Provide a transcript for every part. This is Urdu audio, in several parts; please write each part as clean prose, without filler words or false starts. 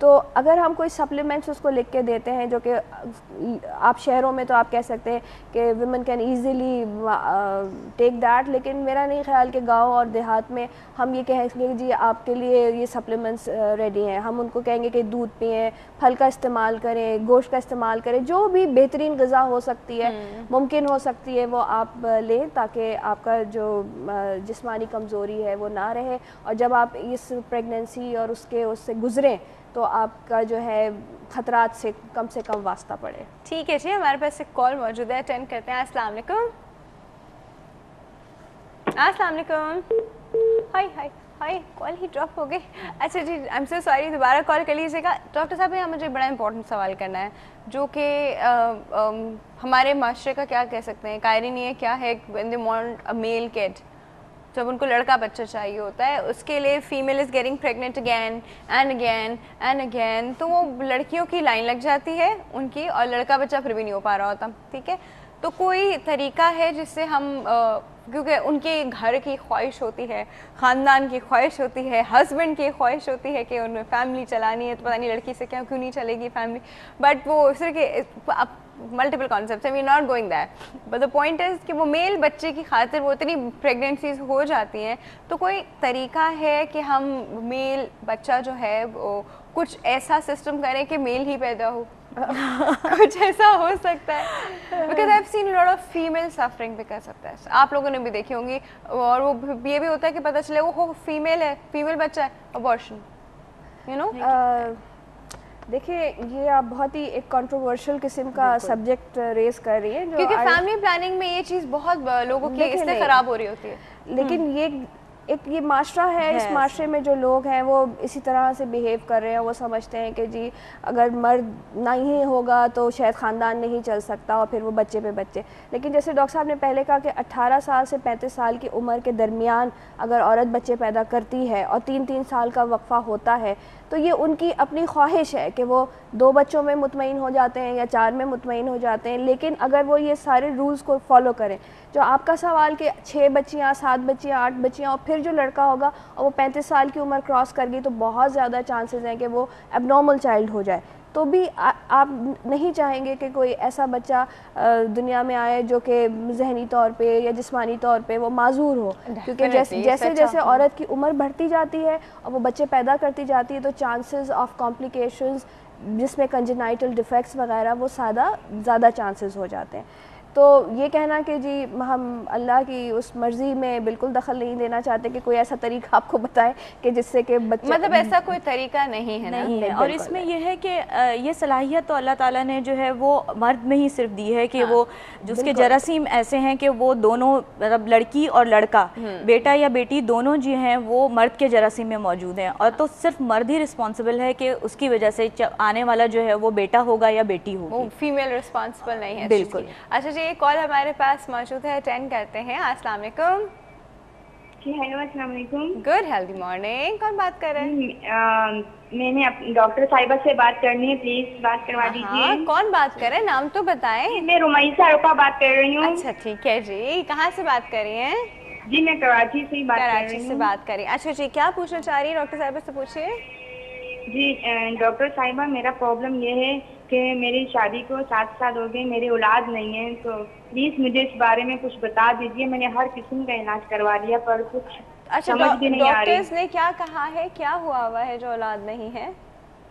تو اگر ہم کوئی سپلیمنٹس اس کو لکھ کے دیتے ہیں جو کہ آپ شہروں میں تو آپ کہہ سکتے ہیں کہ women can easily take that, لیکن میرا نہیں خیال کہ گاؤں اور دیہات میں ہم یہ کہیں گے جی آپ کے لیے یہ سپلیمنٹس ریڈی ہیں. ہم ان کو کہیں گے کہ دودھ پئیں, پھل کا استعمال کریں, گوشت کا استعمال کریں, جو بھی بہترین غذا ہو سکتی ہے ممکن ہو سکتی ہے وہ آپ لیں تاکہ آپ کا جو جسمانی کمزوری ہے وہ نہ رہے, اور جب آپ اس پریگننسی اور اس سے گزریں تو آپ کا جو ہے خطرات سے کم واسطہ پڑے. ٹھیک ہے جی, ہمارے پاس ایک کال موجود ہے, اٹینڈ کرتے ہیں. السلام علیکم. السلام علیکم. ہائی ہائی ہائی, کال ہی ڈراپ ہو گئی. اچھا جی, آئی ایم سو سوری, دوبارہ کال کر لیجیے گا. ڈاکٹر صاحب یہاں مجھے بڑا امپورٹنٹ سوال کرنا ہے جو کہ ہمارے معاشرے کا کیا کہہ سکتے ہیں, قائرین یہ کیا ہے when they want a male kid, جب ان کو لڑکا بچہ چاہیے ہوتا ہے, اس کے لیے female is getting pregnant again and again and again, تو وہ لڑکیوں کی لائن لگ جاتی ہے ان کی, اور لڑکا بچہ پھر بھی نہیں ہو پا رہا ہوتا. ٹھیک ہے, تو کوئی طریقہ ہے جس سے ہم, کیونکہ ان کے گھر کی خواہش ہوتی ہے, خاندان کی خواہش ہوتی ہے, ہسبینڈ کی خواہش ہوتی ہے کہ انہیں فیملی چلانی ہے, تو پتہ نہیں لڑکی سے کیوں نہیں چلے گی فیملی, بٹ وہ صرف کہ ملٹیپل کانسیپٹس ہیں, we not going that, but the point is کہ وہ میل بچے کی خاطر وہ اتنی پریگننسیز ہو جاتی ہیں. تو کوئی طریقہ ہے کہ ہم میل بچہ جو ہے وہ کچھ ایسا سسٹم کریں کہ میل ہی پیدا ہو, کچھ ایسا ہو سکتا ہے, because I have seen lot of female suffering because of this. آپ لوگوں نے بھی دیکھی ہوں گی, اور وہ یہ بھی ہوتا ہے کہ پتہ چلے وہ فیمیل ہے, فیمیل بچہ ہے, ابورشن, یو نو. دیکھیے یہ آپ بہت ہی ایک کنٹروورشل قسم کا سبجیکٹ ریز کر رہی ہیں, کیونکہ فیملی پلاننگ میں یہ چیز بہت لوگوں کی اس سے خراب ہو رہی ہوتی ہے. لیکن یہ معاشرہ ہے, اس معاشرے میں جو لوگ ہیں وہ اسی طرح سے بیہیو کر رہے ہیں. وہ سمجھتے ہیں کہ جی اگر مرد نہیں ہوگا تو شاید خاندان نہیں چل سکتا, اور پھر وہ بچے پہ بچے. لیکن جیسے ڈاکٹر صاحب نے پہلے کہا کہ 18 سال سے 35 سال کی عمر کے درمیان اگر عورت بچے پیدا کرتی ہے اور 3 سال کا وقفہ ہوتا ہے, تو یہ ان کی اپنی خواہش ہے کہ وہ 2 بچوں میں مطمئن ہو جاتے ہیں یا 4 میں مطمئن ہو جاتے ہیں. لیکن اگر وہ یہ سارے رولز کو فالو کریں, جو آپ کا سوال کہ 6 بچیاں 7 بچیاں 8 بچیاں, اور پھر جو لڑکا ہوگا اور وہ 35 سال کی عمر کراس کر گئی, تو بہت زیادہ چانسز ہیں کہ وہ اب نارمل چائلڈ ہو جائے. تو بھی آپ نہیں چاہیں گے کہ کوئی ایسا بچہ دنیا میں آئے جو کہ ذہنی طور پہ یا جسمانی طور پہ وہ معذور ہو, کیونکہ جیسے جیسے عورت کی عمر بڑھتی جاتی ہے اور وہ بچے پیدا کرتی جاتی ہے, تو چانسز آف کمپلیکیشنز جس میں کنجنائٹل ڈیفیکٹس وغیرہ وہ زیادہ چانسز ہو جاتے ہیں. تو یہ کہنا کہ جی ہم اللہ کی اس مرضی میں بالکل دخل نہیں دینا چاہتے کہ کوئی ایسا طریقہ آپ کو بتائے کہ جس سے کہ بچے, مطلب ایسا کوئی طریقہ نہیں ہے. نہیں ہے, اور اس میں یہ ہے کہ یہ صلاحیت تو اللہ تعالیٰ نے جو ہے وہ مرد میں ہی صرف دی ہے کہ وہ جس کے جراثیم ایسے ہیں کہ وہ دونوں, مطلب لڑکی اور لڑکا, بیٹا یا بیٹی دونوں جو ہیں وہ مرد کے جراثیم میں موجود ہیں, اور تو صرف مرد ہی رسپانسبل ہے کہ اس کی وجہ سے آنے والا جو ہے وہ بیٹا ہوگا یا بیٹی ہوگی, فیمیل رسپانسبل نہیں ہے. بالکل. اچھا جی, ایک کال ہمارے پاس موجود ہے, اٹینڈ کرتے ہیں. السلام علیکم. جی ہیلو, السلام علیکم. Good healthy morning. کون بات کر رہے ہیں؟ میں نے ڈاکٹر صاحبہ سے بات کرنی ہے, پلیز بات کروا دیجیے. ہاں, کون بات کر رہے ہیں, نام تو بتائیں. میں رمیسہ عرفہ بات کر رہی ہوں. اچھا ٹھیک ہے جی, کہاں سے بات کر رہی ہیں؟ جی میں کراچی سے بات کر رہی ہوں. کراچی سے بات کر رہی ہیں. اچھا جی, کیا پوچھنا چاہ رہی ہیں ڈاکٹر صاحبہ سے, پوچھیے. جی ڈاکٹر صاحبہ, میرا پرابلم یہ ہے کہ میری شادی کو 7 سال ہو گئے, میری اولاد نہیں ہے, تو پلیز مجھے اس بارے میں کچھ بتا دیجیے. میں نے ہر قسم کا علاج کروا لیا پر کچھ سمجھ بھی نہیں آ رہی. ڈاکٹرز نے کیا کہا ہے, کیا ہوا ہے جو اولاد نہیں ہے؟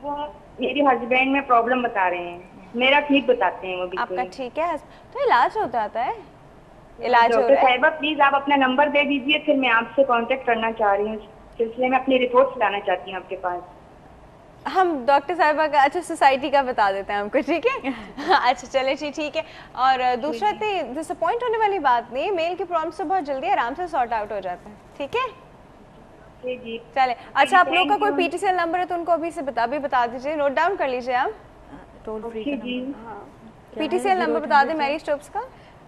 وہ میری ہسبینڈ میں پرابلم بتا رہے ہیں, میرا ٹھیک بتاتے ہیں وہ. آپ کا ٹھیک ہے, تو علاج ہو جاتا ہے. علاج ہو ڈاکٹر رہا ہے. صاحبہ پلیز آپ اپنا نمبر دے دیجیے, پھر میں آپ سے کانٹیکٹ کرنا چاہ رہی ہوں. اس سلسلے میں اپنی رپورٹس لانا چاہتی ہوں آپ کے پاس. ہم ڈاکٹر صاحبہ کا اچھا سوسائٹی کا بتا دیتے ہیں ہم کو, ٹھیک ہے. اچھا چلے جی, ٹھیک ہے. اور دوسرا ڈس اپوائنٹ ہونے والی بات نہیں, میل کے پرابلم سے بہت جلدی آرام سے سارٹ آؤٹ ہو جاتا ہے, ٹھیک ہے. جی چلے. اچھا, آپ لوگوں کا کوئی P T C L number ہے تو ان کو ابھی سے بتا دیجیے, نوٹ ڈاؤن کر لیجیے آپ. Toll free P T C L number بتا دیں میری اسٹوپس کا.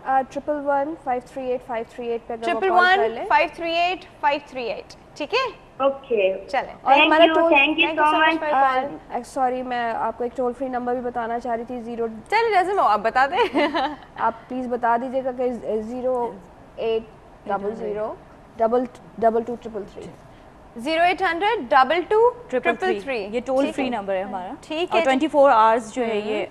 111-538-538 پہ 111-538-538, ٹھیک ہے. اوکے, چلیں. اور ہمارا thank you so much. Sorry, میں آپ کو ایک ٹول فری نمبر بھی بتانا چاہ رہی تھی. چلے جیسے آپ بتا دیں. آپ پلیز بتا دیجیے گا کہ 0800-222233. 0800-22-333 یہ ٹول فری نمبر ہے ہمارا. ٹھیک ہے, 24 آورس جو ہے یہ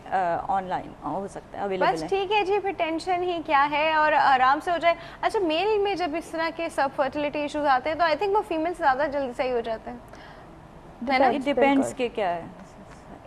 آن لائن ہو سکتا ہے, اویلیبل ہے. بس ٹھیک ہے جی, پھر ٹینشن ہی کیا ہے اور آرام سے ہو جائے. اچھا میل میں جب اس طرح کے سب فرٹیلیٹی ایشوز آتے ہیں تو آئی تھنک وہ فیمیل سے زیادہ جلدی صحیح ہو جاتے ہیں. اٹ ڈیپینڈس کہ کیا ہے,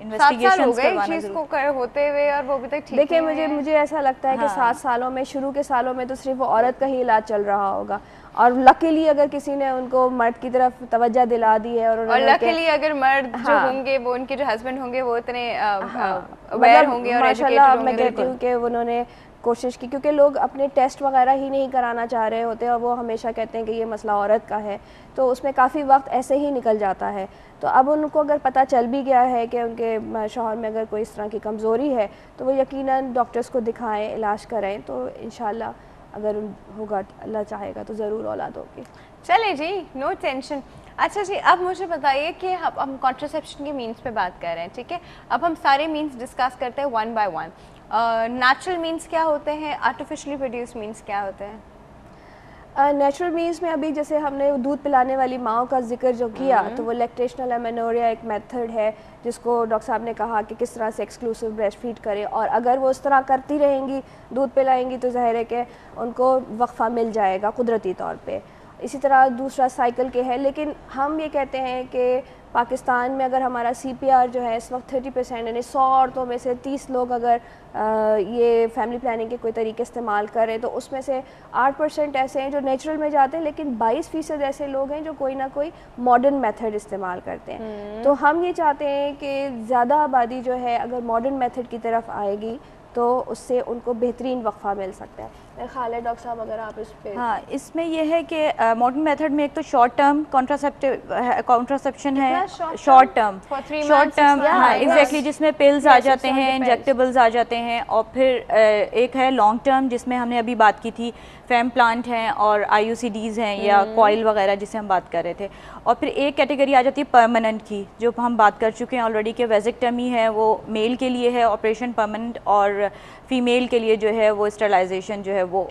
7 سال ہو گئے اس چیز کو ہوتے ہوئے اور وہ ابھی تک ٹھیک. دیکھیں مجھے ایسا لگتا ہے کہ 7 سالوں میں, شروع کے سالوں میں تو صرف وہ عورت کا ہی علاج چل رہا ہوگا, اور لکیلی اگر کسی نے ان کو مرد کی طرف توجہ دلا دی ہے, اور لکیلی اگر مرد جو ہوں گے وہ ان کے جو ہسبینڈ ہوں گے وہ اتنے اویئر ہوں گے اور ایجوکیٹڈ ہوں گے. میں کہتی ہوں کہ انہوں نے کوشش کی, کیونکہ لوگ اپنے ٹیسٹ وغیرہ ہی نہیں کرانا چاہ رہے ہوتے, اور وہ ہمیشہ کہتے ہیں کہ یہ مسئلہ عورت کا ہے, تو اس میں کافی وقت ایسے ہی نکل جاتا ہے. تو اب ان کو اگر پتہ چل بھی گیا ہے کہ ان کے شوہر میں اگر کوئی اس طرح کی کمزوری ہے تو وہ یقیناً ڈاکٹرز کو دکھائیں, علاج کریں, تو انشاءاللہ اگر ہوگا, اللہ چاہے گا تو ضرور اولاد ہوگی. چلے جی, نو ٹینشن. اچھا جی, اب مجھے بتائیے کہ ہم کانٹرسیپشن کے مینس پہ بات کر رہے ہیں, ٹھیک ہے. اب ہم سارے مینس ڈسکس کرتے ہیں one by one. Natural means کیا ہوتے ہیں, آرٹیفیشلی پروڈیوس مینس کیا ہوتے ہیں؟ نیچرل مینس میں ابھی جیسے ہم نے دودھ پلانے والی ماؤں کا ذکر جو کیا, تو وہ لیکٹیشنل امینوریا ایک میتھڈ ہے جس کو ڈاکٹر صاحب نے کہا کہ کس طرح سے ایکسکلوسیو بریسٹ فیڈ کرے, اور اگر وہ اس طرح کرتی رہیں گی, دودھ پلائیں گی, تو ظاہر ہے کہ ان کو وقفہ مل جائے گا قدرتی طور پہ. اسی طرح دوسرا سائیکل کے ہے, لیکن ہم یہ کہتے ہیں کہ پاکستان میں اگر ہمارا سی پی آر جو ہے اس وقت 30%, یعنی 100 عورتوں میں سے 30 لوگ اگر یہ فیملی پلاننگ کے کوئی طریقے استعمال کریں, تو اس میں سے 8% ایسے ہیں جو نیچرل میں جاتے ہیں, لیکن 22% ایسے لوگ ہیں جو کوئی نہ کوئی ماڈرن میتھڈ استعمال کرتے ہیں. تو ہم یہ چاہتے ہیں کہ زیادہ آبادی جو ہے اگر ماڈرن میتھڈ کی طرف آئے گی تو اس سے ان کو بہترین وقفہ مل سکتا ہے. میرا خیال ہے ڈاکٹر صاحب اگر آپ اس پہ. ہاں, اس میں یہ ہے کہ ماڈرن میتھڈ میں ایک تو شارٹ ٹرم کانٹراسیپشن ہے, شارٹ ٹرم, ہاں ایگزیکٹلی, جس میں پلز آ جاتے ہیں, انجیکٹیبلز آ جاتے ہیں, اور پھر ایک ہے لانگ ٹرم جس میں ہم نے ابھی بات کی تھی, فیم پلانٹ ہیں اور آئی یو سی ڈیز ہیں یا کوائل وغیرہ جسے ہم بات کر رہے تھے. اور پھر ایک کیٹیگری آ جاتی ہے پرماننٹ کی, جو ہم بات کر چکے ہیں آلریڈی کہ ویزیکٹمی ہے وہ میل کے لیے ہے آپریشن پرماننٹ, اور فیمیل کے لیے جو ہے وہ اسٹرلائزیشن جو ہے وہ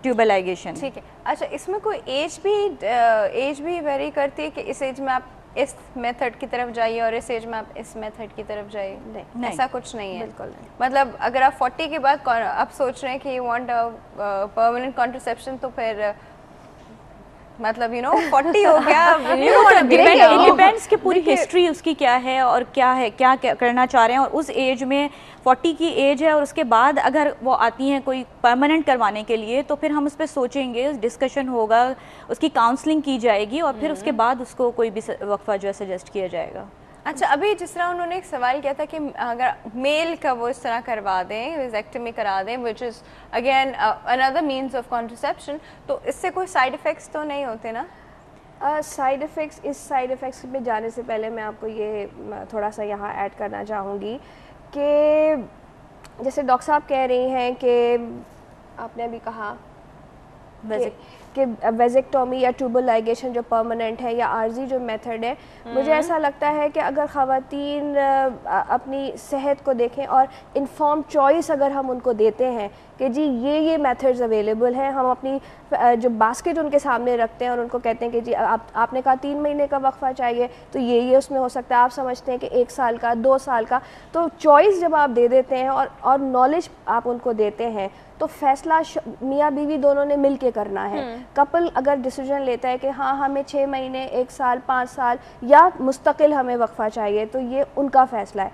ٹیوبلائزیشن. ٹھیک ہے. اچھا, اس میں کوئی ایج بھی ویری کرتی ہے کہ اس ایج میں آپ اس میتھڈ کی طرف جائیے اور اس ایج میں آپ اس میتھڈ کی طرف جائیے؟ نہیں, ایسا کچھ نہیں ہے. بالکل نہیں. مطلب اگر آپ 40 کے بعد آپ سوچ رہے ہیں کہ یو وانٹ پرماننٹ کانٹرسیپشن, تو پھر مطلب 40 ہو گیا, ڈیپینڈس کہ پوری ہسٹری اس کی کیا ہے اور کیا ہے, کیا کرنا چاہ رہے ہیں, اور اس ایج میں 40 کی ایج ہے اور اس کے بعد اگر وہ آتی ہیں کوئی پرماننٹ کروانے کے لیے, تو پھر ہم اس پہ سوچیں گے, ڈسکشن ہوگا, اس کی کاؤنسلنگ کی جائے گی, اور پھر اس کے بعد اس کو کوئی بھی وقفہ جو ہے سجیسٹ کیا جائے گا. اچھا, ابھی جس طرح انہوں نے ایک سوال کیا تھا کہ اگر میل کا وہ اس طرح کروا دیں, ویزیکٹمی کرا دیں, which is again another means of contraception, تو اس سے کوئی سائیڈ افیکٹس تو نہیں ہوتے نا؟ سائیڈ افیکٹس پہ جانے سے پہلے میں آپ کو یہ تھوڑا سا یہاں ایڈ کرنا چاہوں گی کہ جیسے ڈاکٹر صاحب کہہ رہی ہیں کہ آپ نے ابھی کہا کہ ویزیکٹومی یا ٹیوبل لائگیشن جو پرماننٹ ہے یا عارضی جو میتھڈ ہے, مجھے ایسا لگتا ہے کہ اگر خواتین اپنی صحت کو دیکھیں اور انفارم چوائس اگر ہم ان کو دیتے ہیں کہ جی یہ میتھڈز اویلیبل ہیں, ہم اپنی جو باسکٹ ان کے سامنے رکھتے ہیں اور ان کو کہتے ہیں کہ جی آپ نے کہا 3 مہینے کا وقفہ چاہیے, تو یہ اس میں ہو سکتا ہے, آپ سمجھتے ہیں کہ 1 سال کا, 2 سال کا, تو چوائس جب آپ دے دیتے ہیں اور نالج آپ ان کو دیتے ہیں, تو فیصلہ میاں بیوی دونوں نے مل کے کرنا ہے. کپل اگر ڈیسیجن لیتا ہے کہ ہاں ہمیں 6 مہینے, 1 سال, 5 سال یا مستقل ہمیں وقفہ چاہیے, تو یہ ان کا فیصلہ ہے.